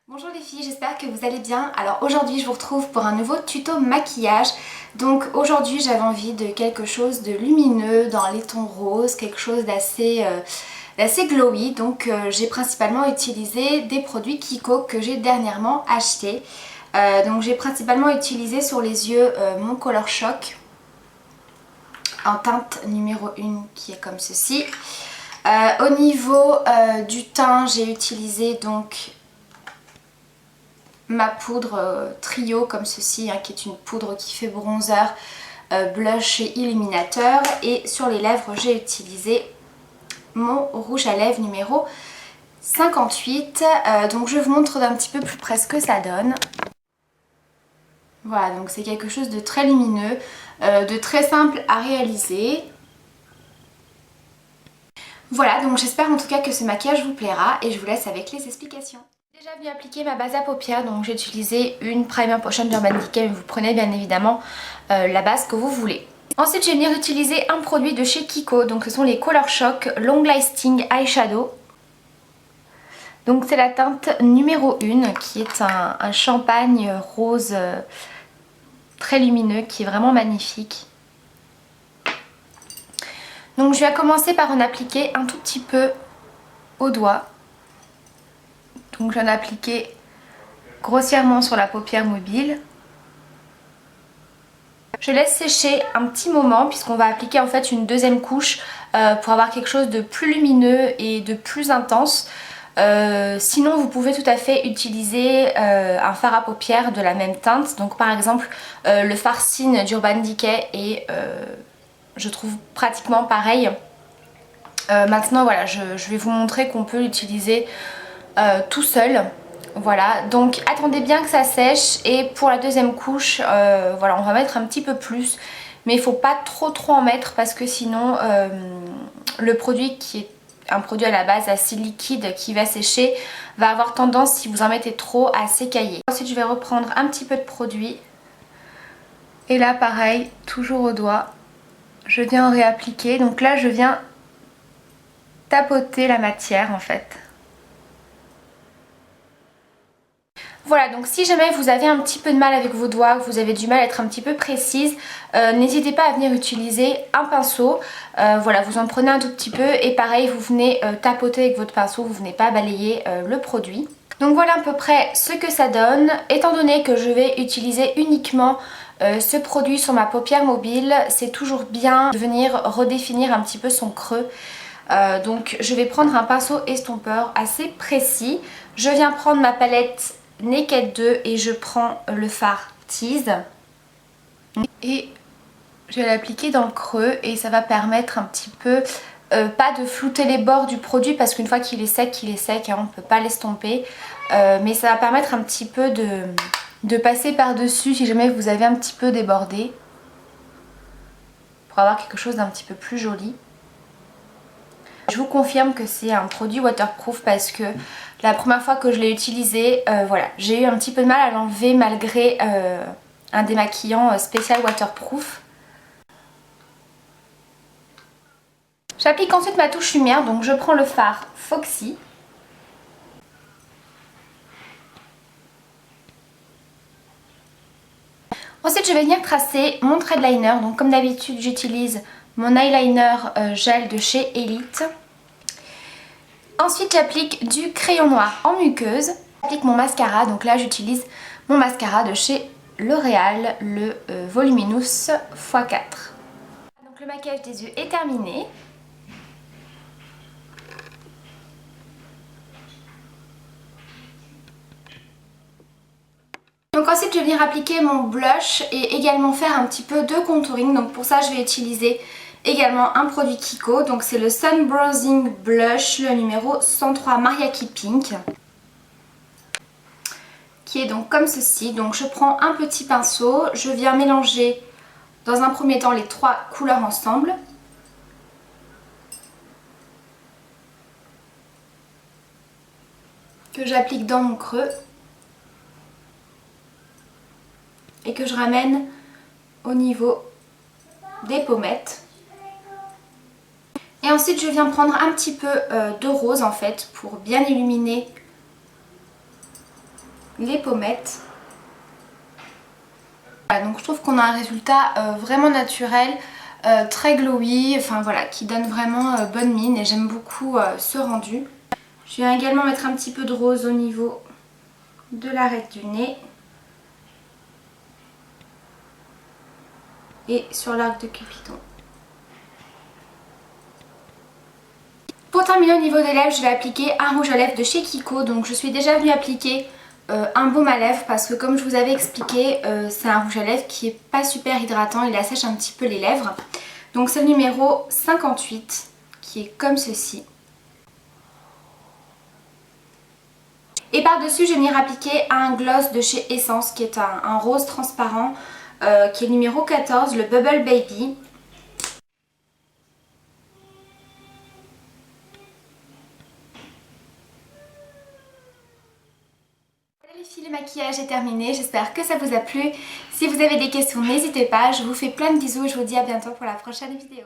Bonjour les filles, j'espère que vous allez bien. Alors aujourd'hui je vous retrouve pour un nouveau tuto maquillage. Donc aujourd'hui j'avais envie de quelque chose de lumineux dans les tons roses, quelque chose d'assez glowy. Donc j'ai principalement utilisé des produits Kiko que j'ai dernièrement achetés. Donc j'ai principalement utilisé sur les yeux mon Color Shock en teinte numéro 1 qui est comme ceci. Au niveau du teint j'ai utilisé donc ma poudre trio comme ceci, qui est une poudre qui fait bronzer, blush et illuminateur. Et sur les lèvres j'ai utilisé mon rouge à lèvres numéro 58. Donc je vous montre d'un petit peu plus près ce que ça donne. Voilà, donc c'est quelque chose de très lumineux, de très simple à réaliser. Voilà, donc j'espère en tout cas que ce maquillage vous plaira et je vous laisse avec les explications. J'ai déjà venu appliquer ma base à paupières, donc j'ai utilisé une Primer Potion d'Urban Decay, mais vous prenez bien évidemment la base que vous voulez. Ensuite je vais venir utiliser un produit de chez Kiko, donc ce sont les Color Shock Long Lasting Eyeshadow. Donc c'est la teinte numéro 1 qui est un champagne rose très lumineux qui est vraiment magnifique. Donc je vais commencer par en appliquer un tout petit peu au doigt. Donc j'en ai appliqué grossièrement sur la paupière mobile. Je laisse sécher un petit moment puisqu'on va appliquer en fait une deuxième couche pour avoir quelque chose de plus lumineux et de plus intense. Sinon vous pouvez tout à fait utiliser un fard à paupières de la même teinte. Donc par exemple le fard Cine d'Urban Decay est je trouve pratiquement pareil. Maintenant voilà, je vais vous montrer qu'on peut l'utiliser tout seul. Voilà, donc attendez bien que ça sèche et pour la deuxième couche, voilà, on va mettre un petit peu plus. Mais il ne faut pas trop en mettre parce que sinon le produit qui est un produit à la base assez liquide qui va sécher va avoir tendance, si vous en mettez trop, à s'écailler. Ensuite je vais reprendre un petit peu de produit. Et là pareil, toujours au doigt, je viens en réappliquer. Donc là je viens tapoter la matière en fait. Voilà, donc si jamais vous avez un petit peu de mal avec vos doigts, que vous avez du mal à être un petit peu précise, n'hésitez pas à venir utiliser un pinceau. Voilà, vous en prenez un tout petit peu et pareil, vous venez tapoter avec votre pinceau, vous venez pas balayer le produit. Donc voilà à peu près ce que ça donne. Étant donné que je vais utiliser uniquement ce produit sur ma paupière mobile, c'est toujours bien de venir redéfinir un petit peu son creux. Donc je vais prendre un pinceau estompeur assez précis. Je viens prendre ma palette Naked 2 et je prends le fard Tease et je vais l'appliquer dans le creux et ça va permettre un petit peu pas de flouter les bords du produit parce qu'une fois qu'il est sec, on ne peut pas l'estomper, mais ça va permettre un petit peu de passer par dessus si jamais vous avez un petit peu débordé pour avoir quelque chose d'un petit peu plus joli. Je vous confirme que c'est un produit waterproof parce que la première fois que je l'ai utilisé, voilà, j'ai eu un petit peu de mal à l'enlever malgré un démaquillant spécial waterproof. J'applique ensuite ma touche lumière, donc je prends le fard Foxy. Ensuite je vais venir tracer mon trait de liner, donc comme d'habitude j'utilise mon eyeliner gel de chez Elite. Ensuite j'applique du crayon noir en muqueuse. J'applique mon mascara, donc là j'utilise mon mascara de chez L'Oréal, le Voluminous x4. Donc le maquillage des yeux est terminé. Donc ensuite je vais venir appliquer mon blush et également faire un petit peu de contouring. Donc pour ça je vais utiliser également un produit Kiko. Donc c'est le Sun Bronzing Blush, le numéro 103 Mariachi Pink. Qui est donc comme ceci. Donc je prends un petit pinceau, je viens mélanger dans un premier temps les trois couleurs ensemble. Que j'applique dans mon creux. Et que je ramène au niveau des pommettes. Et ensuite je viens prendre un petit peu de rose en fait pour bien illuminer les pommettes. Voilà, donc je trouve qu'on a un résultat vraiment naturel, très glowy, enfin voilà, qui donne vraiment bonne mine et j'aime beaucoup ce rendu. Je viens également mettre un petit peu de rose au niveau de l'arête du nez et sur l'arc de Cupidon. Pour terminer au niveau des lèvres, je vais appliquer un rouge à lèvres de chez Kiko. Donc je suis déjà venue appliquer un baume à lèvres parce que comme je vous avais expliqué, c'est un rouge à lèvres qui est pas super hydratant, il assèche un petit peu les lèvres. Donc c'est le numéro 58 qui est comme ceci. Et par-dessus, je vais venir appliquer un gloss de chez Essence qui est un rose transparent qui est le numéro 14, le Bubble Baby. Les filles, le maquillage est terminé, j'espère que ça vous a plu. Si vous avez des questions, n'hésitez pas, je vous fais plein de bisous et je vous dis à bientôt pour la prochaine vidéo.